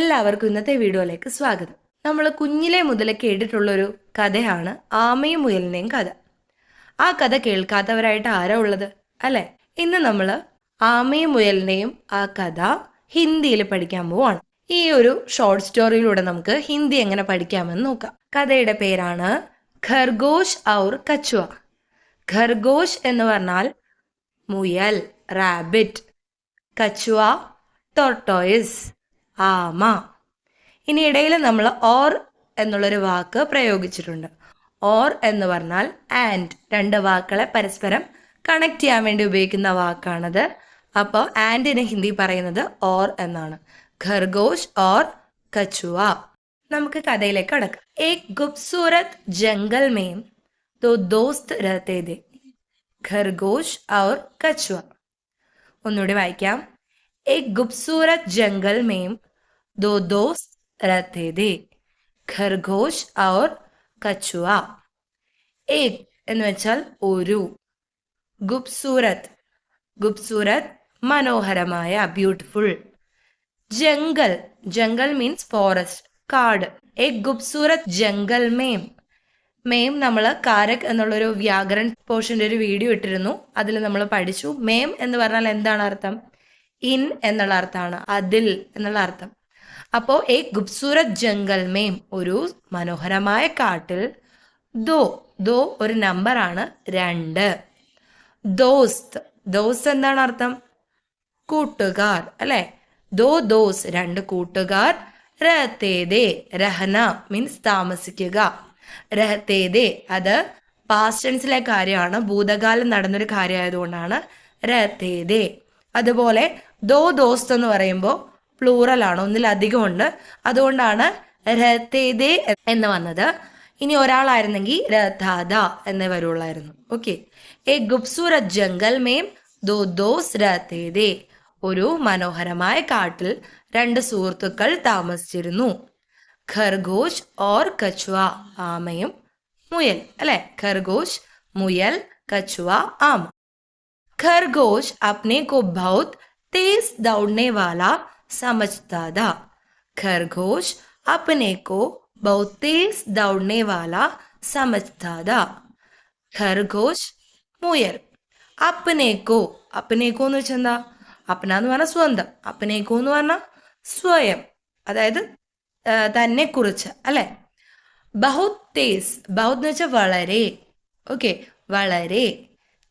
എല്ലാവർക്കും ഇന്നത്തെ വീഡിയോയിലേക്ക് സ്വാഗതം. നമ്മൾ കുഞ്ഞിലെ മുതലേ കേട്ടിട്ടുള്ളൊരു കഥയാണ് ആമയും മുയലിനെയും കഥ. ആ കഥ കേൾക്കാത്തവരായിട്ട് ആരാ ഉള്ളത് അല്ലെ? ഇന്ന് നമ്മൾ ആമയും മുയലിനെയും ആ കഥ ഹിന്ദിയിൽ പഠിക്കാൻ പോവാണ്. ഈ ഒരു ഷോർട്ട് സ്റ്റോറിയിലൂടെ നമുക്ക് ഹിന്ദി എങ്ങനെ പഠിക്കാമെന്ന് നോക്കാം. കഥയുടെ പേരാണ് ഖർഗോഷ് ഔർ കച്ചുവ. ഖർഗോഷ് എന്ന് പറഞ്ഞാൽ മുയൽ, റാബിറ്റ്. കച്ചുവ, ടോർട്ടോയിസ്, ആമ. ഇനി ഇടയിൽ നമ്മൾ ഓർ എന്നുള്ളൊരു വാക്ക് പ്രയോഗിച്ചിട്ടുണ്ട്. ഓർ എന്ന് പറഞ്ഞാൽ ആൻഡ്, രണ്ട് വാക്കുകളെ പരസ്പരം കണക്ട് ചെയ്യാൻ വേണ്ടി ഉപയോഗിക്കുന്ന വാക്കാണത്. അപ്പോൾ ആൻഡിന് ഹിന്ദി പറയുന്നത് ഓർ എന്നാണ്. ഖർഗോഷ് ഓർ കച്ചുവ. നമുക്ക് കഥയിലേക്ക് കടക്കാം. ഏക് ഖൂബ്സൂരത് ജംഗൽ മേം ദോ ദോസ്ത് രഹത്തെ थे. ഖർഗോഷ് ഔർ കച്ചുവ. ഒന്നുകൂടി വായിക്കാം. एक खूबसूरत जंगल में दो दोस्त रहते थे, खरगोश और कछुआ. एक എന്ന് വെച്ചാൽ ഒരു, ഖൂബ്സൂരത്, ഖൂബ്സൂരത് മനോഹരമായ, beautiful. Jungle, jungle means forest, കാട്. एक खूबसूरत जंगल में, മേം നമ്മൾ കാരക് എന്നുള്ളൊരു വ്യാകരൺ പോർഷൻ്റെ ഒരു വീഡിയോ ഇട്ടിരുന്നു. അതിൽ നമ്മൾ പഠിച്ചു മേം എന്ന് പറഞ്ഞാൽ എന്താണ് അർത്ഥം. ഇൻ എന്നുള്ള അർത്ഥമാണ്, അതിൽ എന്നുള്ള അർത്ഥം. അപ്പോൾ ഏക് ഖൂബ്സൂരത് ജംഗൽ മേം, ഒരു മനോഹരമായ കാട്ടിൽ, ദോ, ദോ ഒരു നമ്പറാണ്, 2. ദോസ്ത്, ദോസ്ത് എന്താണ് അർത്ഥം? കൂട്ടുകാർ അല്ലെ. ദോ ദോസ്, 2 കൂട്ടുകാർ. രഹത്തേതേ, രഹന മീൻസ് താമസിക്കുക. രഹത്തേതേ അത് പാസ്റ്റ് ടെൻസിലെ കാര്യമാണ്, ഭൂതകാലം നടന്നൊരു കാര്യമായതുകൊണ്ടാണ് രഹത്തേതേ. അതുപോലെ ദോ ദോസ്ത് എന്ന് പറയുമ്പോൾ പ്ലൂറൽ ആണ്, ഒന്നിലധികം ഉണ്ട്, അതുകൊണ്ടാണ് രഹത്തേതേ എന്ന് വന്നത്. ഇനി ഒരാളായിരുന്നെങ്കിൽ രഥാദ എന്നേ വരുള്ളായിരുന്നു. ഓക്കെ. ഏക് ഖൂബ്സൂരത് ജംഗൽ മേം ദോ ദോസ് രഹത്തേതേ, ഒരു മനോഹരമായ കാട്ടിൽ 2 സുഹൃത്തുക്കൾ താമസിച്ചിരുന്നു. ഖർഗോഷ് ഓർ കച്ചുവ, ആമയും മുയൽ അല്ലെ. ഖർഗോഷ് മുയൽ, കച്ചുവ ആമ. खरगोश अपने को बहुत तेज दौड़ने वाला समझता था. खरगोश अपने को बहुत तेज दौड़ने वाला समझता था. खरगोश മുയൽ. അപ്പനേക്കോ, അപ്പനേക്കോ എന്ന് വെച്ചാൽ എന്താ? അപ്പന എന്ന് പറഞ്ഞാൽ സ്വന്തം, അപ്പനേക്കോ എന്ന് പറഞ്ഞാൽ സ്വയം, അതായത് തന്നെ കുറിച്ച് അല്ലെ. ബഹുത് തേസ്, ബഹുത് എന്ന് വെച്ചാൽ വളരെ. ഓക്കെ, വളരെ.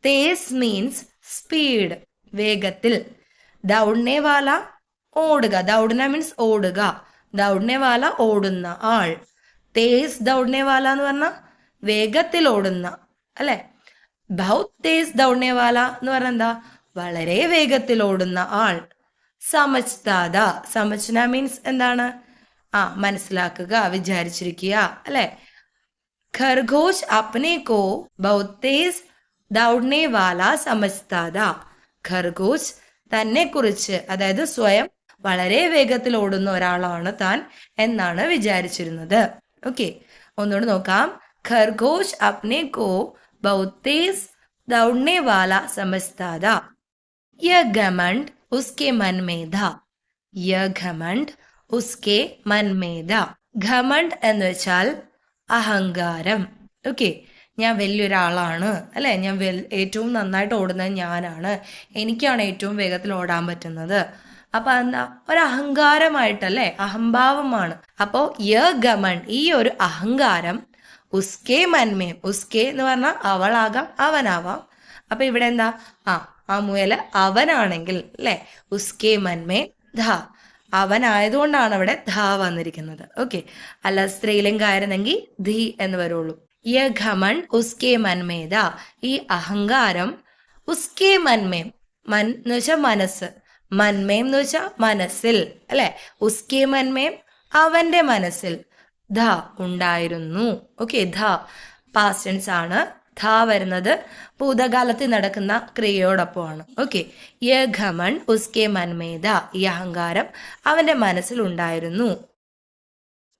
തേസ് മീൻസ് സ്പീഡ്, വേഗത്തിൽ. ദൗഡ്നെ വാല ഓടുക, ദൗഡ്ന മീൻസ് ഓടുക, ദൗഡ്നെ വാല ഓടുന്ന ആൾ. തേസ് ദൗഡ്നെ വാല എന്ന് പറഞ്ഞാൽ വേഗത്തിൽ ഓടുന്ന അല്ലെ. ബഹുത് തേസ് ദൗഡ്നെ വാല എന്ന് പറഞ്ഞാൽ എന്താ? വളരെ വേഗത്തിൽ ഓടുന്ന ആൾ. സമജ്താദ, സമജ്ന മീൻസ് എന്താണ്? മനസ്സിലാക്കുക, വിചാരിച്ചിരിക്കുക അല്ലെ. ഖർഗോഷ് അപ്നെ കോ ബഹുത് തേസ് ദൗഡ്നെ വാല സമജ്താദ. ഖർഗോഷ് തന്നെ കുറിച്ച്, അതായത് സ്വയം വളരെ വേഗത്തിൽ ഓടുന്ന ഒരാളാണ് താൻ എന്നാണ് വിചാരിച്ചിരുന്നത്. ഓക്കെ, ഒന്നുകൂടെ നോക്കാം. ഖർഗോഷ് അപ്നെ കോ ബഹുത് തേസ് ദൗഡ്നെ വാല സമജ്താദ. യ ഘമണ്ഡ് ഉസ്കെ മൻ മേ ഥാ. യ ഘമണ്ഡ് ഉസ്കെ മൻ മേ ഥാ. ഘമണ്ഡ് എന്ന് വെച്ചാൽ അഹങ്കാരം. ഓക്കെ, ഞാൻ വലിയൊരാളാണ് അല്ലെ, ഞാൻ ഏറ്റവും നന്നായിട്ട് ഓടുന്നത് ഞാനാണ്, എനിക്കാണ് ഏറ്റവും വേഗത്തിൽ ഓടാൻ പറ്റുന്നത്. അപ്പൊ എന്താ? ഒരു അഹങ്കാരമായിട്ടല്ലേ, അഹംഭാവമാണ്. അപ്പോ യ ഗമൺ, ഈ ഒരു അഹങ്കാരം, ഉസ്കെ മന്മേം, ഉസ്കെ എന്ന് പറഞ്ഞാൽ അവളാകാം, അവനാവാം. അപ്പൊ ഇവിടെ എന്താ? ആ മുയല് അവനാണെങ്കിൽ അല്ലെ, ഉസ്കെ മന്മേം ധ, അവനായതുകൊണ്ടാണ് അവിടെ ധ വന്നിരിക്കുന്നത്. ഓക്കെ, അല്ല സ്ത്രീലിംഗായിരുന്നെങ്കിൽ ധി എന്ന് വരുള്ളൂ. യ ഘമൺ ഉസ്കെ മന്മേത, ഈ അഹങ്കാരം, ഉസ്കെ മന്മേം, മൻ എന്ന് വെച്ചാൽ മനസ്സ്, മന്മേം എന്ന് വെച്ചാൽ മനസ്സിൽ അല്ലെ. ഉസ്കെ മന്മേം അവന്റെ മനസ്സിൽ, ധ ഉണ്ടായിരുന്നു. ഓക്കെ, ധ പാസ്റ്റ് ടെൻസ് ആണ്. ധ വരുന്നത് ഭൂതകാലത്തിൽ നടക്കുന്ന ക്രിയയോടൊപ്പമാണ്. ഓക്കെ, യ ഘമൺ ഉസ്കെ മന്മേത, ഈ അഹങ്കാരം അവന്റെ മനസ്സിൽ ഉണ്ടായിരുന്നു.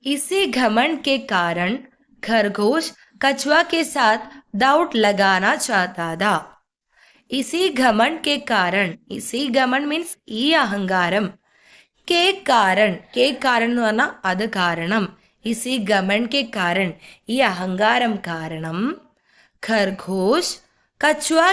ഇസി ഘമൺ കെ കാരൺ खरगोश कछुआ के साथ दौड़ लगाना चाहता था. इसी घमंड के कारण, इसी घमंड मीन्स ഈ അഹങ്കാരം, കേ കാരൺ എന്ന് പറഞ്ഞാൽ അത് കാരണം. ഇസി ഗമൺ കെ കാരൺ ഈ അഹങ്കാരം കാരണം. ഖർഗോശ് കച്വാ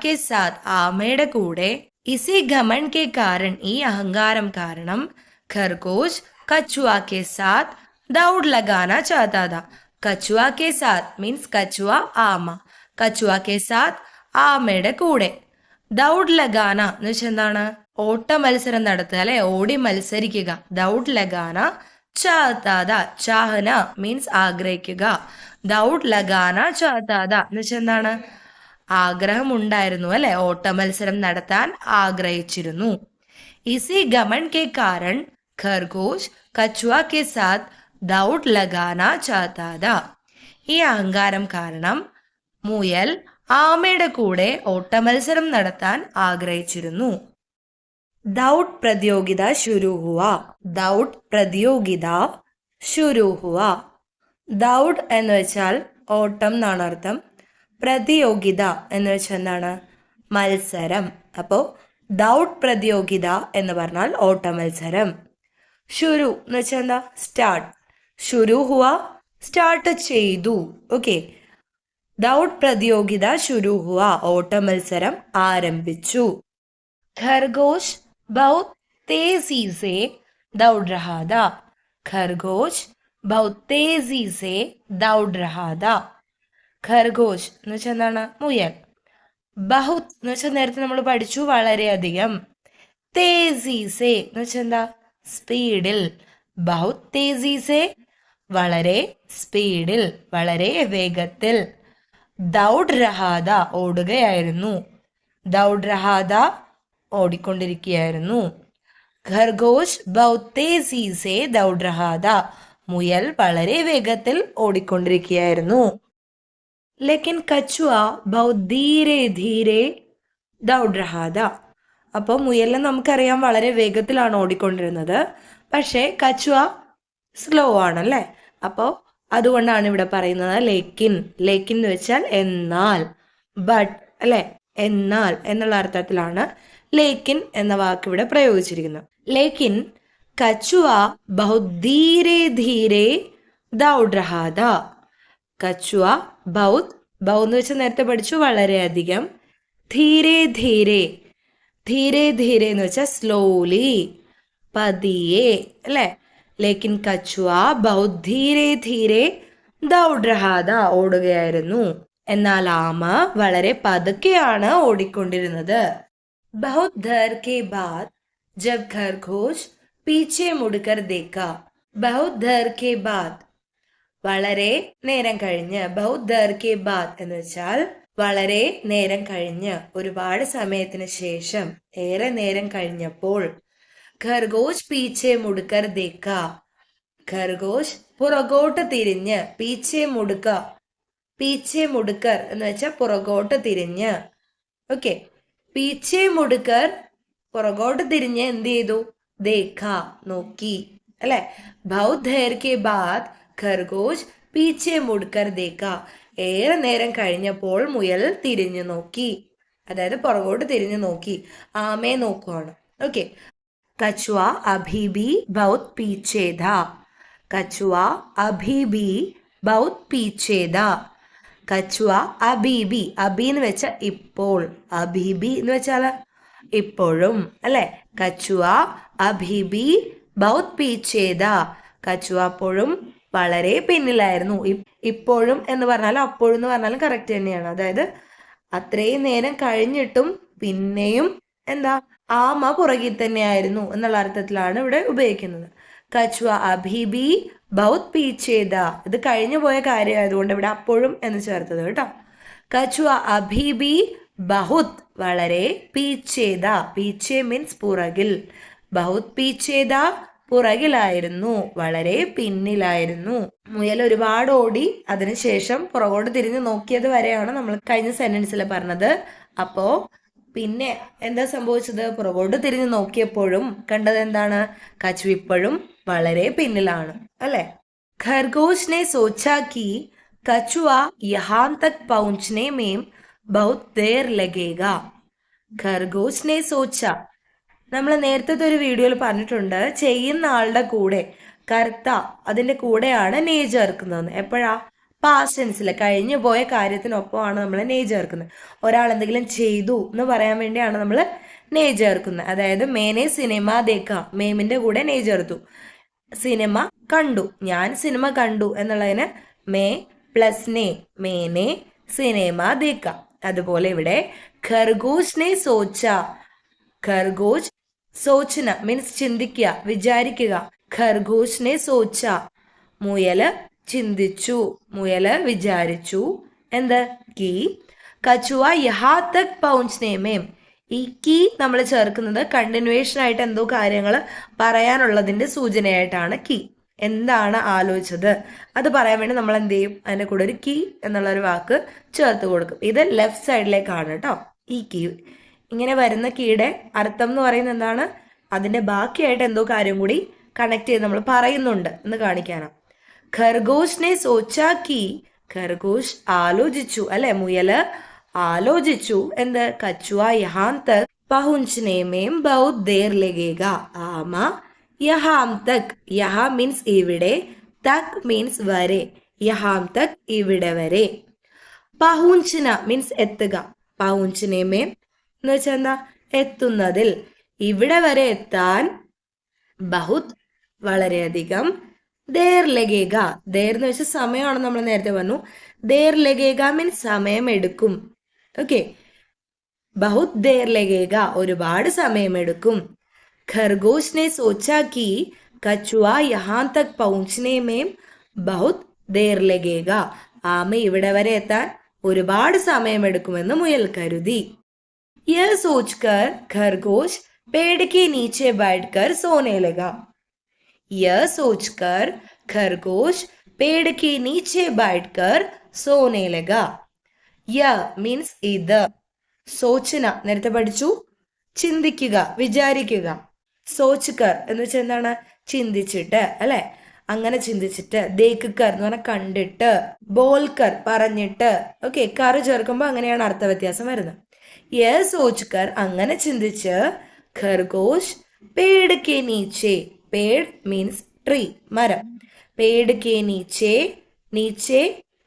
കെ സാത്ത് ആമയുടെ കൂടെ. ഇസി ഗമൺ കെ കാരൺ ഈ അഹങ്കാരം കാരണം. ഖർഗോശ് കച്വാ കെ സാത്ത് ദൗഡ് ലഗാന ചാഹതാ താ. കച്വാ കെ സാത്ത് മീൻസ് കച്വ ആമ. കച്വാ കെ സാത്ത് ആമയുടെ കൂടെ. ദൗഡ് ലഗാന എന്ന് വെച്ചാൽ എന്താണ്? ഓട്ട മത്സരം നടത്തുക അല്ലെ, ഓടി മത്സരിക്കുക. ദൗഡ് ലഗാന ചാഹതാ. ചാഹന മീൻസ് ആഗ്രഹിക്കുക. ദൗഡ് ലഗാന ചാഹതാ എന്ന് വെച്ചാൽ എന്താണ്? ആഗ്രഹം ഉണ്ടായിരുന്നു അല്ലെ, ഓട്ട മത്സരം നടത്താൻ ആഗ്രഹിച്ചിരുന്നു. ഇസി ഗമൺ കെ കാരൺ ഖർഗോശ് കച്വാ കെ സാത്ത് ദൗഡ് ലഗാന ചാഹതാ താ. ഈ അഹങ്കാരം കാരണം മുയൽ ആമയുടെ കൂടെ ഓട്ടമത്സരം നടത്താൻ ആഗ്രഹിച്ചിരുന്നു. ദൗഡ് പ്രതിയോഗിത ശുരു ഹുവ. ദൗഡ് പ്രതിയോഗിത ശുരു ഹുവ. ദൗഡ് എന്ന് വെച്ചാൽ ഓട്ടം എന്നാണ് അർത്ഥം. പ്രതിയോഗിത എന്ന് വെച്ചാൽ എന്താണ്? മത്സരം. അപ്പോൾ ദൗഡ് പ്രതിയോഗിത എന്ന് പറഞ്ഞാൽ ഓട്ട മത്സരം. ശുരു എന്ന് വെച്ചാൽ എന്താ? സ്റ്റാർട്ട്. ശുരു ഹുവ സ്റ്റാർട്ട് ചെയ്തു. ഓക്കെ. ദൗഡ് പ്രതിയോഗിത ശുരു ഹുവ ഓട്ട മത്സരം ആരംഭിച്ചു. ഖർഗോശ് बहुत तेजी से दौड़ रहा था. खरगोश बहुत तेजी से दौड़ रहा था. ഖർഗോശ് എന്ന് വെച്ചാൽ എന്താണ്? മുയൽ. ബഹുത് എന്ന് വെച്ചാൽ നേരത്തെ നമ്മൾ പഠിച്ചു, വളരെയധികം. തേസി സേ എന്ന് വെച്ചാൽ എന്താ? സ്പീഡിൽ. ബഹുത് തേസി സേ വളരെ സ്പീഡിൽ, വളരെ വേഗത്തിൽ. ദൗഡ് രഹാദ ഓടുകയായിരുന്നു. ദൗഡ് രഹാദ ഓടിക്കൊണ്ടിരിക്കുകയായിരുന്നു. ഖർഗോശ് ബഹുത് തേസി സേ ദൗഡ് രഹാദ മുയൽ വളരെ വേഗത്തിൽ ഓടിക്കൊണ്ടിരിക്കുകയായിരുന്നു. ലേക്കിൻ കച്വ ബഹുത് ധീരെ ധീരെ ദൗഡ് രഹാദ. അപ്പോൾ മുയലിനെ നമുക്കറിയാം വളരെ വേഗത്തിലാണ് ഓടിക്കൊണ്ടിരുന്നത്. പക്ഷേ കച്വ സ്ലോ ആണല്ലേ. അപ്പോൾ അതുകൊണ്ടാണ് ഇവിടെ പറയുന്നത് ലേക്കിൻ. ലേക്കിൻ എന്ന് വെച്ചാൽ എന്നാൽ, ബട്ട് അല്ലെ, എന്നാൽ എന്നുള്ള അർത്ഥത്തിലാണ് ലേക്കിൻ എന്ന വാക്ക് ഇവിടെ പ്രയോഗിച്ചിരിക്കുന്നത്. ലേക്കിൻ കച്വ ബഹുത് ധീരെ ധീരെ ദൗഡ് രഹാ താ. കച്വ ബഹുത്, ബഹു എന്ന് വെച്ചാൽ നേരത്തെ പഠിച്ചു വളരെയധികം. ധീരെ ധീരെ, ധീരെ ധീരെ എന്ന് വെച്ചാൽ സ്ലോലി, പതിയെ അല്ലെ. ലേക്കിൻ കച്വ ബഹുത് ധീരെ ധീരെ ദൗഡ് രഹാ താ ഓടുകയായിരുന്നു. എന്നാൽ ആമ വളരെ പതുക്കെയാണ് ഓടിക്കൊണ്ടിരുന്നത്. बहुत देर के बाद जब खरगोश पीछे मुड़कर देखा. बहुत देर के बाद വളരെ നേരം കഴിഞ്ഞ്. बहुत देर के बाद എന്ന് വെച്ചാൽ വളരെ നേരം കഴിഞ്ഞ്, ഒരുപാട് സമയത്തിന് ശേഷം, ഏറെ നേരം കഴിഞ്ഞപ്പോൾ. ഖർഗോശ് പീച്ചെ മുടുക്കർ ദേക്ക. ഖർഗോശ് പുറകോട്ട് തിരിഞ്ഞ്. പീച്ചെ മുടുക്ക, പീച്ചെ മുടുക്കർ എന്ന് വെച്ചാൽ പുറകോട്ട് തിരിഞ്ഞ്. ഓക്കെ. പീച്ചെ മുടുക്കർ പുറകോട്ട് തിരിഞ്ഞ് എന്ത് ചെയ്തു? ദേഖ നോക്കി അല്ലെ. ബഹുത് ദേർ കെ ബാദ് ഖർഗോശ് പീച്ചെ മുടുക്കർ ദേഖ. ഏറെ നേരം കഴിഞ്ഞപ്പോൾ മുയൽ തിരിഞ്ഞു നോക്കി, അതായത് പുറകോട്ട് തിരിഞ്ഞു നോക്കി, ആമയെ നോക്കുവാണ്. ഓക്കെ. കച്വ അഭി ഭി ബഹുത് പീച്ചെ ഥാ. കച്വ അഭി ഭി ബഹുത് പീച്ചെ ഥാ. കച്വ അബീബി, അബി എന്ന് വെച്ചാൽ ഇപ്പോൾ, അബീബി എന്ന് വെച്ചാൽ ഇപ്പോഴും അല്ലെ. കച്വ അബീബി ബഹുത് പീച്ചേദ. കച്വ അപ്പോഴും വളരെ പിന്നിലായിരുന്നു. ഇപ്പോഴും എന്ന് പറഞ്ഞാലും അപ്പോഴും എന്ന് പറഞ്ഞാലും കറക്റ്റ് തന്നെയാണ്. അതായത് അത്രയും നേരം കഴിഞ്ഞിട്ടും പിന്നെയും എന്താ, ആമ പുറകിൽ തന്നെയായിരുന്നു എന്നുള്ള അർത്ഥത്തിലാണ് ഇവിടെ ഉപയോഗിക്കുന്നത്. കച്വ അബീബി ബഹുത് പീച്ചേദ. ഇത് കഴിഞ്ഞു പോയ കാര്യമായതുകൊണ്ട് ഇവിടെ അപ്പോഴും എന്ന് ചേർത്തത് കേട്ടോ. കച്വ അബീബി ബഹുത് വളരെ, പീച്ചേദ പീച്ചെ മീൻസ് പുറകിൽ, ബഹുത് പീച്ചേദ പുറകിലായിരുന്നു, വളരെ പിന്നിലായിരുന്നു. മുയൽ ഒരുപാട് ഓടി അതിനുശേഷം പുറകോട്ട് തിരിഞ്ഞു നോക്കിയത് വരെയാണ് നമ്മൾ കഴിഞ്ഞ സെന്റൻസിൽ പറഞ്ഞത്. അപ്പോ പിന്നെ എന്താ സംഭവിച്ചത്? പുറകോട്ട് തിരിഞ്ഞു നോക്കിയപ്പോഴും കണ്ടത് എന്താണ്? കച്വ ഇപ്പോഴും വളരെ പിന്നിലാണ് അല്ലെ. ഖർഗോശ് ने सोचा कि कछुआ यहाँ तक पहुंचने में बहुत देर लगेगा. ഖർഗോശ് ने सोचा, നമ്മൾ നേരത്തെ ഒരു വീഡിയോയിൽ പറഞ്ഞിട്ടുണ്ട്, ചെയ്യുന്ന ആളുടെ കൂടെ കർത്ത അതിന്റെ കൂടെയാണ് നെ ചേർക്കുന്നതെന്ന്. എപ്പോഴാ? പാസ്റ്റ് ടെൻസിൽ, കഴിഞ്ഞു പോയ കാര്യത്തിനൊപ്പമാണ് നമ്മൾ നെ ചേർക്കുന്നത്. ഒരാൾ എന്തെങ്കിലും ചെയ്തു എന്ന് പറയാൻ വേണ്ടിയാണ് നമ്മൾ നെ ചേർക്കുന്നത്. അതായത് മേനെ സിനിമ ദേക്ക, മേമിന്റെ കൂടെ നെ ചേർത്തു. സിനിമ കണ്ടു, ഞാൻ സിനിമ കണ്ടു എന്നുള്ളതിന് മേ പ്ലസ് നെ, മേനെ സിനിമ ദേക്ക. അതുപോലെ ഇവിടെ ഖർഗോഷ് നെ സോച്ച, ഖർഗോഷ് സോച്ചന മീൻസ് ചിന്തിക്കുക, വിചാരിക്കുക. ഖർഗോഷ് നെ സോച്ച, മുയല് ചിന്തിച്ചു, മുയല് വിചാരിച്ചു. എന്ത്? കി കച്ചുവ യഹാ തക് പൗഞ്ച്നെ മേം. ഈ കി നമ്മൾ ചേർക്കുന്നത് കണ്ടിന്യൂവേഷൻ ആയിട്ട് എന്തോ കാര്യങ്ങൾ പറയാനുള്ളതിന്റെ സൂചനയായിട്ടാണ് കി. എന്താണ് ആലോചിച്ചത് അത് പറയാൻ വേണ്ടി നമ്മൾ എന്ത് ചെയ്യും? അതിന്റെ കൂടെ ഒരു കി എന്നുള്ള ഒരു വാക്ക് ചേർത്ത് കൊടുക്കും. ഇത് ലെഫ്റ്റ് സൈഡിലേക്കാണ് കേട്ടോ ഈ കി. ഇങ്ങനെ വരുന്ന കീയുടെ അർത്ഥം എന്ന് പറയുന്നത് എന്താണ്? അതിന്റെ ബാക്കിയായിട്ട് എന്തോ കാര്യം കൂടി കണക്ട് ചെയ്ത് നമ്മൾ പറയുന്നുണ്ട് എന്ന് കാണിക്കാനാണ്. ഖർഗോഷിനെ സോച്ചാക്കി, ഖർഗോഷ് ആലോചിച്ചു അല്ലെ, മുയല് ആലോചിച്ചു. എന്ത്? കച്ചുവ യഹാം തക് പഹുഞ്ചനെ മേം ബഹുത് ദേർ ലഗേഗ. ആമ യഹാം തക്, യഹാ മീൻസ് ഇവിടെ, തക് മീൻസ് വരെ, യഹാം തക് ഇവിടെ വരെ. പഹുഞ്ചന മീൻസ് എത്തുക, പഹുഞ്ചനെ മേം എന്ന് വെച്ചാൽ എന്താ? എത്തുന്നതിൽ. ഇവിടെ വരെ എത്താൻ ബഹുത് വളരെയധികം, ദേർ ലഗേഗ, ദേർ എന്ന് വെച്ചാൽ സമയമാണ്, നമ്മൾ നേരത്തെ പറഞ്ഞു. ദേർ ലഗേഗ മീൻസ് സമയം എടുക്കും. ഓക്കെ, ബഹുത് ദേർ ലഗേഗ ഒരുപാട് സമയമെടുക്കും. ഖർഗോഷ് നെ സോച്ചാ കി കച്ചുവ യഹാം തക് പൗഞ്ച്നെ മേം ബഹുത് ദേർ ലഗേഗ. ആമ ഇവിടെ വരെ എത്താൻ ഒരുപാട് സമയമെടുക്കുമെന്ന് മുയൽ കരുതി. यह सोचकर खरगोश पेड़ के नीचे बैठकर सोने लगा. यह सोचकर खरगोश पेड़ के नीचे बैठकर सोने लगा. यह मीन्स ഇത്. സോച്ചന നേരത്തെ പഠിച്ചു, ചിന്തിക്കുക, വിചാരിക്കുക. സോച്ച്കർ എന്ന് വെച്ചാൽ എന്താണ്? ചിന്തിച്ചിട്ട് അല്ലെ, അങ്ങനെ ചിന്തിച്ചിട്ട്. ദേക്കർ എന്ന് പറഞ്ഞാൽ കണ്ടിട്ട്, ബോൽക്കർ പറഞ്ഞിട്ട്. ഓക്കെ, കറ് ചേർക്കുമ്പോൾ അങ്ങനെയാണ് അർത്ഥവ്യത്യാസം വരുന്നത്. യഹ് സോച്ച്കർ അങ്ങനെ ചിന്തിച്ച്, ഖർഗോഷ് Ped K നീച്ചെ, Ped means tree മരം, പേട് കെ നീച്ചെ, നീച്ചെ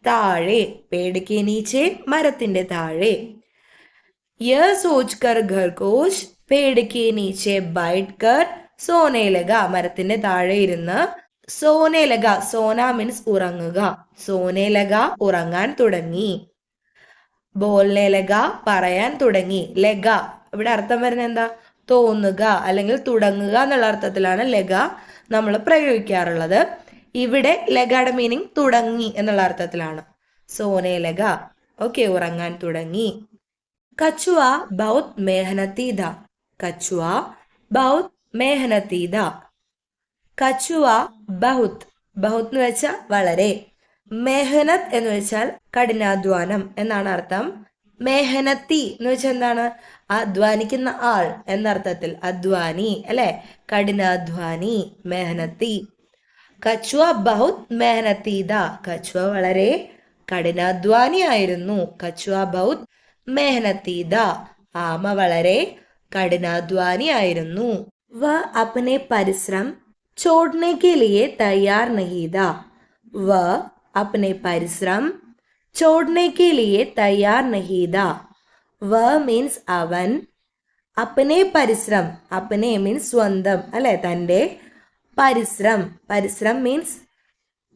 താഴെ, പേട് കെ നീച്ചെ മരത്തിന്റെ താഴെ. യഹ് സോച്ച്കർ ഖർഗോഷ് പേട് കെ നീച്ചെ ബൈഠ്കർ സോനെ ലഗ, മരത്തിന്റെ താഴെ ഇരുന്ന്. സോനെ ലഗ, സോന മീൻസ് ഉറങ്ങുക, സോനെ ലഗ ഉറങ്ങാൻ തുടങ്ങി. ബോൽനെ ലഗ പറയാൻ തുടങ്ങി. ലഗ ഇവിടെ അർത്ഥം വരുന്നത് എന്താ? തോന്നുക അല്ലെങ്കിൽ തുടങ്ങുക എന്നുള്ള അർത്ഥത്തിലാണ് ലഗ നമ്മൾ പ്രയോഗിക്കാറുള്ളത്. ഇവിടെ ലഗയുടെ മീനിങ് തുടങ്ങി എന്നുള്ള അർത്ഥത്തിലാണ്. സോനെ ലഗ, ഓക്കെ, ഉറങ്ങാൻ തുടങ്ങി. കച്ചുവ ബഹുത് മെഹനത്തി ഥ, കച്ചുവ ബഹുത് മെഹനത്തി ഥ. കച്ചുവ ബഹുത്, ബഹുത് എന്ന് വെച്ചാൽ വളരെ, മെഹനത്ത് എന്ന് വെച്ചാൽ കഠിനാധ്വാനം എന്നാണ് അർത്ഥം. മെഹനത്തി എന്ന് വെച്ചാൽ എന്താണ്? അധ്വാനിക്കുന്ന ആൾ എന്നർത്ഥത്തിൽ, അധ്വാനി അല്ലെ, കഠിനാധ്വാനി, മെഹനത്തി. കച്ചുവ ബഹുത് മെഹനത്തി ഥ, കച്ചുവ വളരെ കഠിനാധ്വാനിയായിരുന്നു. കച്ചുവ ബഹുത് മെഹനത്തി ഥ, ആമ വളരെ കഠിനാധ്വാനിയായിരുന്നു. വ അപ്നെ പരിശ്രം छोड़ने के लिए तैयार नहीं था. वह अपने परिश्रम छोड़ने के लिए तैयार नहीं था. वह मीन्स അവൻ, अपने പരിശ്രം, अपने മീൻസ് സ്വന്തം അല്ലെ, തൻ്റെ. പരിശ്രം, പരിശ്രം മീൻസ്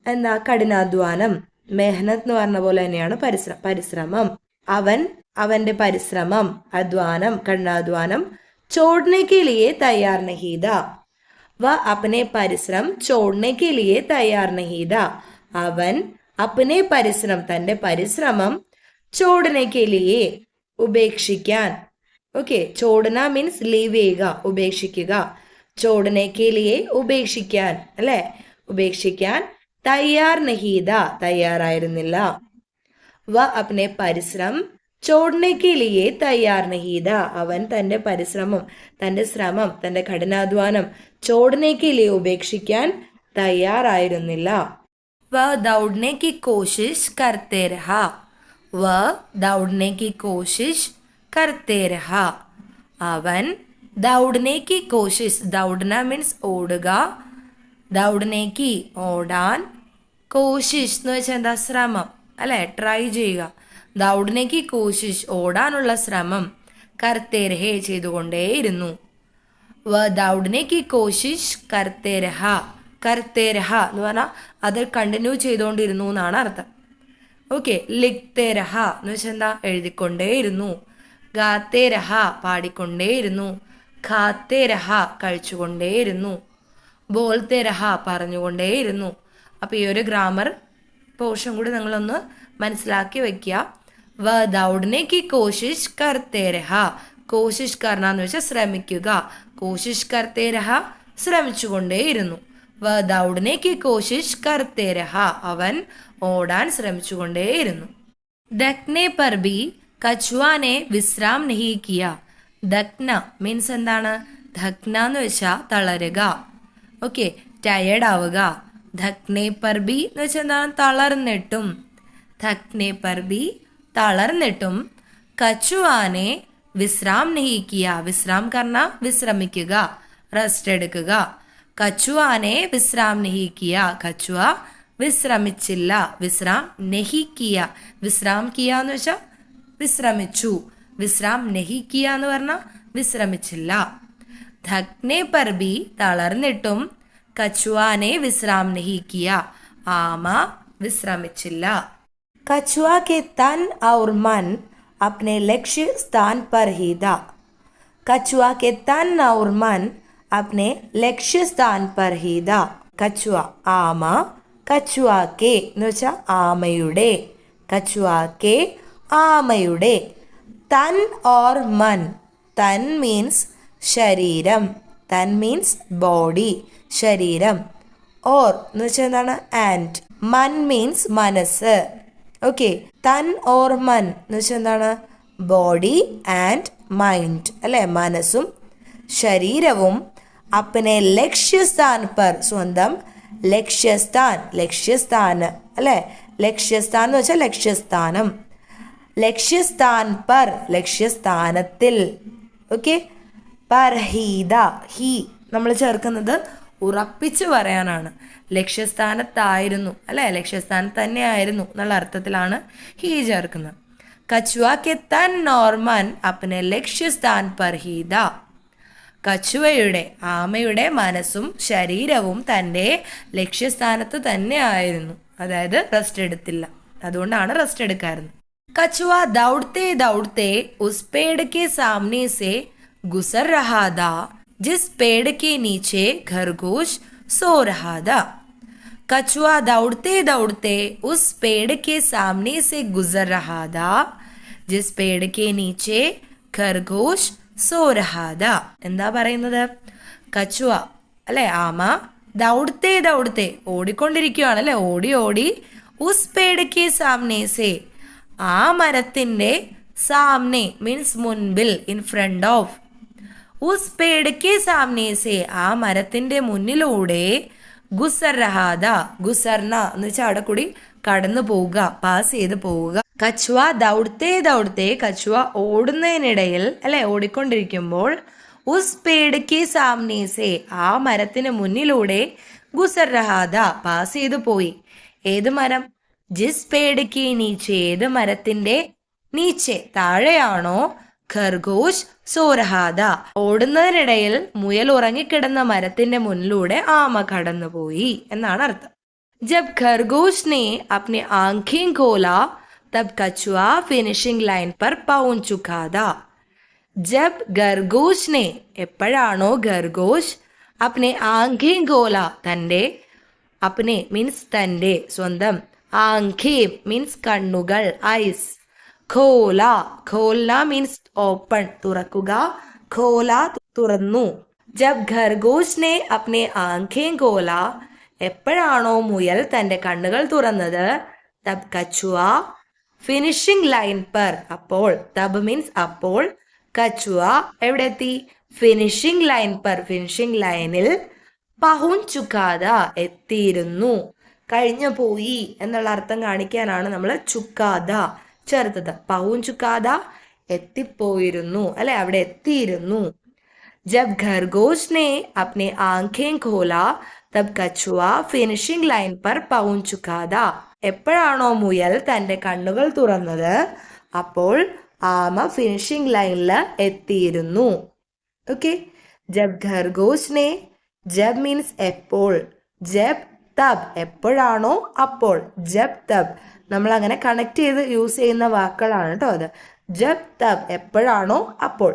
എന്താ? കഠിനാധ്വാനം. മെഹനത്ത് എന്ന് പറഞ്ഞ പോലെ തന്നെയാണ് പരിശ്രമം, പരിശ്രമം. അവൻ അവന്റെ പരിശ്രമം, അധ്വാനം, കഠിനാധ്വാനം. छोड़ने के लिए तैयार नहीं था. വ അപ്നെ പരിശ്രം ചോടനെ കെ ലിയെ തയ്യാർ നഹീ ഥ, അവൻ അപ്നെ പരിശ്രം തന്റെ പരിശ്രമം, ചോടനെ കെ ലിയെ ഉപേക്ഷിക്കാൻ. ഓക്കെ, ചോടന മീൻസ് ലീവ് ചെയ്യുക, ഉപേക്ഷിക്കുക. ചോടനെ കെ ലിയെ ഉപേക്ഷിക്കാൻ അല്ലെ, ഉപേക്ഷിക്കാൻ. തയ്യാർ നഹീ ഥ, തയ്യാറായിരുന്നില്ല. വ അപ്നെ പരിശ്രം ചോടനെ കെ ലിയെ തയ്യാർ നഹീ ഥ, അവൻ തന്റെ പരിശ്രമം, തന്റെ ശ്രമം, തന്റെ കഠിനാധ്വാനം ചോടനെ കെ ലിയെ ഉപേക്ഷിക്കാൻ തയ്യാറായിരുന്നില്ല. വ ദൗഡ്നെ കി കോശിഷ് കർത്തേ രഹാ, വ ദൗഡ്നെ കി കോശിഷ് കർത്തേ രഹാ, അവൻ ദൗഡ്നേക്ക് കോശിഷ്, ദൗഡ്ന മീൻസ് ഓടുക, ദൗഡ്നേക്ക് ഓടാൻ, കോശിഷ് എന്ന് വെച്ചാൽ എന്താ ശ്രമം അല്ലെ, ട്രൈ ചെയ്യുക. ദൗഡ്നേക്ക് കോശിഷ് ഓടാനുള്ള ശ്രമം, കർത്തേ രഹേ ചെയ്തുകൊണ്ടേയിരുന്നു. വ ദൗഡ്നേക്ക് കോശിഷ് കർത്തേ രഹ, കർത്തേ രഹ എന്ന് പറഞ്ഞാൽ അത് കണ്ടിന്യൂ ചെയ്തുകൊണ്ടിരുന്നു എന്നാണ് അർത്ഥം. ഓക്കെ. ലിഖ്തേ രഹ എന്ന് വെച്ചാൽ എന്താ എഴുതിക്കൊണ്ടേയിരുന്നു. ഗാത്തേ രഹ പാടിക്കൊണ്ടേയിരുന്നു. ഖാത്തേ രഹ കഴിച്ചുകൊണ്ടേയിരുന്നു. ബോൾത്തേ രഹ പറഞ്ഞുകൊണ്ടേയിരുന്നു. അപ്പോൾ ഈ ഒരു ഗ്രാമർ പോർഷൻ കൂടി നിങ്ങളൊന്ന് മനസ്സിലാക്കി വെക്കുക. വ ദൗഡ്നേക്ക് കോശിഷ് കർത്തേ രഹ, കോശിഷ് കർണ എന്ന് വെച്ചാൽ ശ്രമിക്കുക. കോശിഷ് കർത്തേ രഹ ശ്രമിച്ചുകൊണ്ടേയിരുന്നു. വ ദൗഡ്നേക്ക് കോശിഷ് കർത്തേ രഹ അവൻ ഓടാൻ ശ്രമിച്ചുകൊണ്ടേയിരുന്നു. ദക്നെ പർ ഭി കച്വാനെ വിശ്രാം നഹി കിയ. ദക്ന മീൻസ് എന്താണ്? ധക്ന എന്ന് വെച്ചാൽ തളരുക. ഓക്കെ, ടയേർഡ് ആവുക. ധക്നെ പർ ഭി എന്ന് വെച്ചാൽ എന്താണ്? തളർന്നിട്ടും. ധക്നെ പർ ഭി തളർന്നിട്ടും. കച്ചുവാനെ വിശ്രാം നഹി കിയ, വിശ്രാം കർണ വിശ്രമിക്കുക, റെസ്റ്റ് എടുക്കുക. കച്ചുവാനെ വിശ്രാം നഹി കിയ, കച്ചുവ വിശ്രമിച്ചില്ല. വിശ്രാം നഹി കിയ, വിശ്രാം കിയ എന്ന് വെച്ചാൽ വിശ്രമിച്ചു. വിശ്രാം നഹി കിയ എന്ന് പറഞ്ഞാൽ വിശ്രമിച്ചില്ല. ധക്നെ പർ ഭി തളർന്നിട്ടും. കച്ചുവാനെ വിശ്രാം നഹി കിയ, ആമ വിശ്രമിച്ചില്ല. കച്ചുവ കെ തൻ ഔർ മൻ अपने लक्ष्य स्थान पर ही था. कछुआ के तन और मन अपने लक्ष्य स्थान पर ही था. കച്ചുവ ആമ, കച്ചുവ കെ എന്ന് വെച്ചാൽ ആമയുടെ, കച്ചുവ കെ ആമയുടെ. തൻ ഓർ മൻ, തൻ മീൻസ് ശരീരം, തൻ മീൻസ് ബോഡി ശരീരം. ഓർ എന്ന് വെച്ചാൽ എന്താണ്? ആൻഡ്. മൻ മീൻസ് മനസ്സ്. ഓക്കെ, തൻ ഓർ മൻ എന്ന് വെച്ചാൽ എന്താണ്? ബോഡി ആൻഡ് മൈൻഡ് അല്ലെ, മനസ്സും ശരീരവും. അപ്പനെ ലക്ഷ്യസ്ഥാൻ പർ, സ്വന്തം ലക്ഷ്യസ്ഥാൻ, ലക്ഷ്യസ്ഥാന് അല്ലെ, ലക്ഷ്യസ്ഥാൻ എന്ന് വെച്ചാൽ ലക്ഷ്യസ്ഥാനം. ലക്ഷ്യസ്ഥാൻ പർ ലക്ഷ്യസ്ഥാനത്തിൽ. ഓക്കെ. പർഹീത, ഹി നമ്മൾ ചേർക്കുന്നത് ഉറപ്പിച്ച് പറയാനാണ്. ലക്ഷ്യസ്ഥാനത്തായിരുന്നു അല്ലെ, ലക്ഷ്യസ്ഥാനത്ത് തന്നെ ആയിരുന്നു എന്നുള്ള അർത്ഥത്തിലാണ് ഹി ചേർക്കുന്നത്. കച്ചുവ കെ തൻ ഓർ മൻ അപ്പനെ ലക്ഷ്യസ്ഥാൻ പർ ഹി ഥാ. കച്ചുവയുടെ ആമയുടെ മനസ്സും ശരീരവും തൻ്റെ ലക്ഷ്യസ്ഥാനത്ത് തന്നെ ആയിരുന്നു. അതായത് റെസ്റ്റ് എടുത്തില്ല, അതുകൊണ്ടാണ് റെസ്റ്റ് എടുക്കാറുണ്ട്. കച്ചുവ ദൗഡത്തെ ദൗഡത്തെ ഉസ് പേड़ के सामने से गुजर रहा था जिस पेड़ के नीचे खरगोश सो रहा था. कछुआ दौड़ते दौड़ते उस पेड़ के सामने से गुजर रहा था जिस पेड़ के नीचे खरगोश സോ രഹാദ. എന്താ പറയുന്നത്? കച്ചുവ അല്ലെ, ആമ ദൗഡത്തെ ദൗഡത്തെ ഓടിക്കൊണ്ടിരിക്കുകയാണ് അല്ലെ, ഓടി ഓടി. ഉസ് പേड़ के सामने से ആ മരത്തിന്റെ സാമനെ മീൻസ് മുൻപിൽ, ഇൻ ഫ്രണ്ട് ഓഫ്. ഉസ് പേड़ के सामने से ആ മരത്തിന്റെ മുന്നിലൂടെ. ഗുസർ രഹാദ, ഗുസർന എന്ന് വെച്ചാൽ അവിടെ കൂടി കടന്നു പോവുക, പാസ് ചെയ്ത് പോവുക. കച്ചുവ ദൗഡത്തെ ദൗഡത്തെ, കച്ചുവ ഓടുന്നതിനിടയിൽ അല്ലെ, ഓടിക്കൊണ്ടിരിക്കുമ്പോൾ. ഉസ് പേड़ के सामने से ആ മരത്തിന് മുന്നിലൂടെ. ഗുസർ രഹാദ പാസ് ചെയ്തു പോയി. ഏത് മരം? ജിസ് പേड़ के नीचे, ഏത് മരത്തിന്റെ നീച്ചെ താഴെയാണോ. ഖർഗോഷ് സോ രഹാദ ഓടുന്നതിനിടയിൽ മുയൽ ഉറങ്ങിക്കിടന്ന മരത്തിന്റെ മുന്നിലൂടെ ആമ കടന്നുപോയി എന്നാണ് അർത്ഥം. ജബ് ഖർഗോഷ് ने अपनी आंखें खोला तब कछुआ फिनिशिंग लाइन पर पहुंच चुका था. जब ഖർഗോഷ് ने എപ്പോഴാണോ ഖർഗോഷ് अपने आंखें खोला തൻ്റെ, अपने മീൻസ് തൻ്റെ സ്വന്തം, ആംഖേ മീൻസ് കണ്ണുകൾ, ഐസ്. ഖോല, ഖോൽന മീൻസ് ഓപ്പൺ തുറക്കുക, ഖോല തുറന്നു. ജബ് ഖർഗോഷ് ने अपने आंखें खोला എപ്പോഴാണോ മുയൽ തൻ്റെ കണ്ണുകൾ തുറന്നത്. തബ് കച്ചുവ ഫിനിഷിംഗ് ലൈൻ പർ അപ്പോൾ, തബ് മീൻസ് അപ്പോൾ. കച്ചുവ എവിടെ എത്തി? ഫിനിഷിംഗ് ലൈൻ പർ ഫിനിഷിംഗ് ലൈനിൽ. പഹുഞ്ച് ചുക്കാത എത്തിയിരുന്നു, കഴിഞ്ഞു പോയി എന്നുള്ള അർത്ഥം കാണിക്കാനാണ് നമ്മൾ ചുക്കാത ചേർത്തത്. പഹുഞ്ച് ചുക്കാത എത്തിപ്പോയിരുന്നു അല്ലെ, അവിടെ എത്തിയിരുന്നു. जब खरगोश ने अपने आंखें खोला तब कछुआ ഫിനിഷിംഗ് ലൈൻ पर पहुंच चुका था. എപ്പോഴാണോ മുയൽ തന്റെ കണ്ണുകൾ തുറന്നത് അപ്പോൾ ആമ ഫിനിഷിംഗ് ലൈനിൽ എത്തിയിരുന്നു. ഓക്കെ, ജബ് ഖർഗോശ് ജബ് മീൻസ് എപ്പോൾ, ജബ് തബ് എപ്പോഴാണോ അപ്പോൾ, ജബ് തബ് നമ്മൾ അങ്ങനെ കണക്ട് ചെയ്ത് യൂസ് ചെയ്യുന്ന വാക്കുകളാണ് കേട്ടോ അത്. ജബ് തബ് എപ്പോഴാണോ അപ്പോൾ,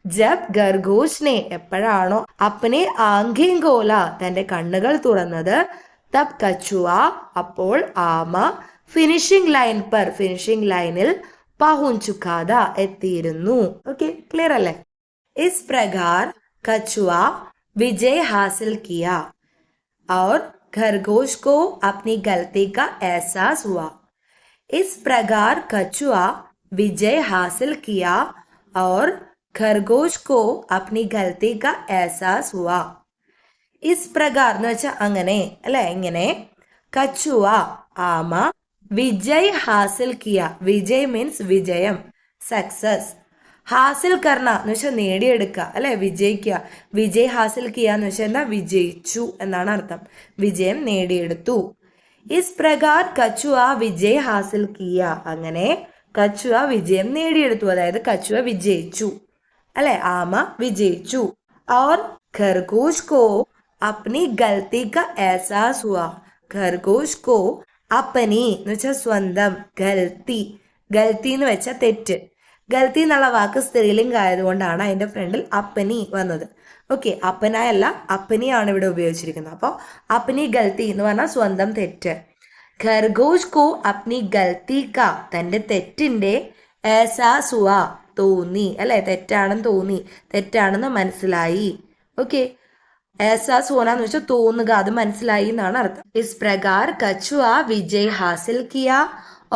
ജബ് ഖർഗോശ് എപ്പോഴാണോ അപ്പനെ ആംഖേം കോല തന്റെ കണ്ണുകൾ തുറന്നത്, തബ് കച്ചുവ അപ്പോൾ ആമ, ഫിനിഷിംഗ് ലൈൻ പർ ഫിനിഷിംഗ് ലൈനിൽ, പഹുഞ്ചുക്കാത എത്തിയിരുന്നു. ഓക്കെ, ക്ലിയർ അല്ലേ? इस प्रकार कछुआ विजय हासिल किया और खरगोश को अपनी गलती का एहसास हुआ. इस प्रकार कछुआ विजय हासिल किया और खरगोश को अपनी गलती का एहसास हुआ. इस प्रकार എന്ന് വെച്ചാൽ അങ്ങനെ അല്ലെ, ഇങ്ങനെ കച്ചുവ ആമ Vijay hassle Kia, Vijay means വിജയം, സക്സസ്. ഹാസിൽ കർണ എന്ന് വെച്ചാൽ നേടിയെടുക്കുക അല്ലെ, വിജയിക്കുക. വിജയ് ഹാസിൽ കിയ എന്ന് വെച്ചാൽ എന്താ, വിജയിച്ചു എന്നാണ് അർത്ഥം, വിജയം നേടിയെടുത്തു. Is പ്രകാർ Kachhwa Vijay hassle Kia, അങ്ങനെ കച്ചുവ വിജയം നേടിയെടുത്തു, അതായത് കച്ചുവ വിജയിച്ചു അല്ലെ, ആമ വിജയിച്ചു. और खरगोश को अपनी गलती का एहसास हुआ. खरगोश को अपनी എന്ന് വെച്ചാൽ സ്വന്തം, ഗൽത്തി, ഗൽത്തി എന്ന് വെച്ചാൽ തെറ്റ്. ഗൽത്തി എന്നുള്ള വാക്ക് സ്ത്രീലിംഗം ആയതുകൊണ്ടാണ് അതിന്റെ ഫ്രണ്ടിൽ അപ്പനി വന്നത്. ഓക്കെ, അപ്പനായല്ല അപ്പനിയാണ് ഇവിടെ ഉപയോഗിച്ചിരിക്കുന്നത്. അപ്പോൾ അപ്പനി ഗൽത്തി എന്ന് പറഞ്ഞാൽ സ്വന്തം തെറ്റ്. ഖർഗോഷ് കോ അപ്നി ഗൽത്തി കാ, തന്റെ തെറ്റിന്റെ, എഹ്സാസ് ഹുവ തോന്നി അല്ലെ, തെറ്റാണെന്ന് തോന്നി, തെറ്റാണെന്ന് മനസ്സിലായി. ഓക്കെ, എഹ്സാസ് ഹോന എന്ന് വെച്ചാൽ തോന്നുക, അത് മനസ്സിലായി എന്നാണ് അർത്ഥം. Is പ്രകാർ Kachhwa Vijay hassle Kia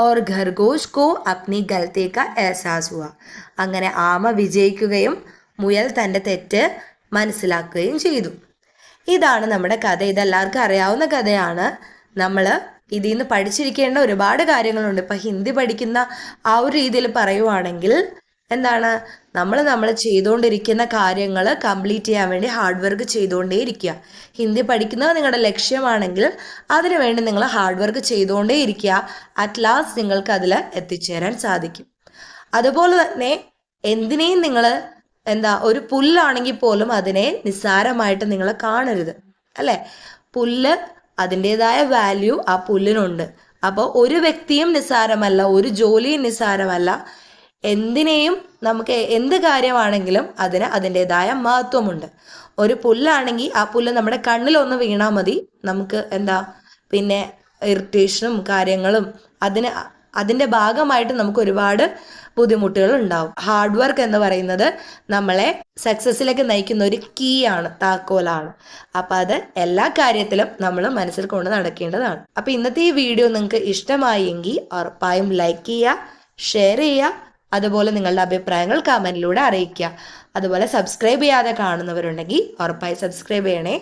और खरगोश को अपनी गलती का एहसास हुआ. അങ്ങനെ ആമ വിജയിക്കുകയും മുയൽ തൻ്റെ തെറ്റ് മനസ്സിലാക്കുകയും ചെയ്തു. ഇതാണ് നമ്മുടെ കഥ. ഇതെല്ലാവർക്കും അറിയാവുന്ന കഥയാണ്. നമ്മൾ ഇതിൽ നിന്ന് പഠിച്ചിരിക്കേണ്ട ഒരുപാട് കാര്യങ്ങളുണ്ട്. ഇപ്പം ഹിന്ദി പഠിക്കുന്ന ആ ഒരു രീതിയിൽ പറയുവാണെങ്കിൽ എന്താണ്, നമ്മൾ ചെയ്തുകൊണ്ടിരിക്കുന്ന കാര്യങ്ങൾ കംപ്ലീറ്റ് ചെയ്യാൻ വേണ്ടി ഹാർഡ് വർക്ക് ചെയ്തുകൊണ്ടേ ഇരിക്കുക. ഹിന്ദി പഠിക്കുന്നത് നിങ്ങളുടെ ലക്ഷ്യമാണെങ്കിൽ അതിനുവേണ്ടി നിങ്ങൾ ഹാർഡ് വർക്ക് ചെയ്തുകൊണ്ടേ ഇരിക്കുക. അറ്റ് ലാസ്റ്റ് നിങ്ങൾക്ക് അതിൽ എത്തിച്ചേരാൻ സാധിക്കും. അതുപോലെ തന്നെ എന്തിനേയും നിങ്ങൾ ഒരു പുല്ലാണെങ്കിൽ പോലും അതിനെ നിസ്സാരമായിട്ട് നിങ്ങൾ കാണരുത് അല്ലേ. പുല്ല് അതിൻ്റെതായ വാല്യൂ ആ പുല്ലിനുണ്ട്. അപ്പോൾ ഒരു വ്യക്തിയും നിസ്സാരമല്ല, ഒരു ജോലിയും നിസ്സാരമല്ല. എന്തിനേയും നമുക്ക് എന്ത് കാര്യമാണെങ്കിലും അതിന് അതിൻ്റെതായ മഹത്വമുണ്ട്. ഒരു പുല്ലാണെങ്കിൽ ആ പുല്ല് നമ്മുടെ കണ്ണിലൊന്ന് വീണാൽ മതി, നമുക്ക് പിന്നെ ഇറിറ്റേഷനും കാര്യങ്ങളും അതിൻ്റെ ഭാഗമായിട്ട് നമുക്ക് ഒരുപാട് ബുദ്ധിമുട്ടുകൾ ഉണ്ടാവും. ഹാർഡ് വർക്ക് എന്ന് പറയുന്നത് നമ്മളെ സക്സസ്സിലേക്ക് നയിക്കുന്ന ഒരു കീ ആണ്, താക്കോലാണ്. അപ്പം അത് എല്ലാ കാര്യത്തിലും നമ്മൾ മനസ്സിൽ കൊണ്ട് നടക്കേണ്ടതാണ്. അപ്പം ഇന്നത്തെ ഈ വീഡിയോ നിങ്ങൾക്ക് ഇഷ്ടമായെങ്കിൽ ഉറപ്പായും ലൈക്ക് ചെയ്യുക, ഷെയർ ചെയ്യുക, അതുപോലെ നിങ്ങളുടെ അഭിപ്രായങ്ങൾ കമൻറ്റിലൂടെ അറിയിക്കുക. അതുപോലെ സബ്സ്ക്രൈബ് ചെയ്യാതെ കാണുന്നവരുണ്ടെങ്കിൽ ഉറപ്പായി സബ്സ്ക്രൈബ് ചെയ്യണേ.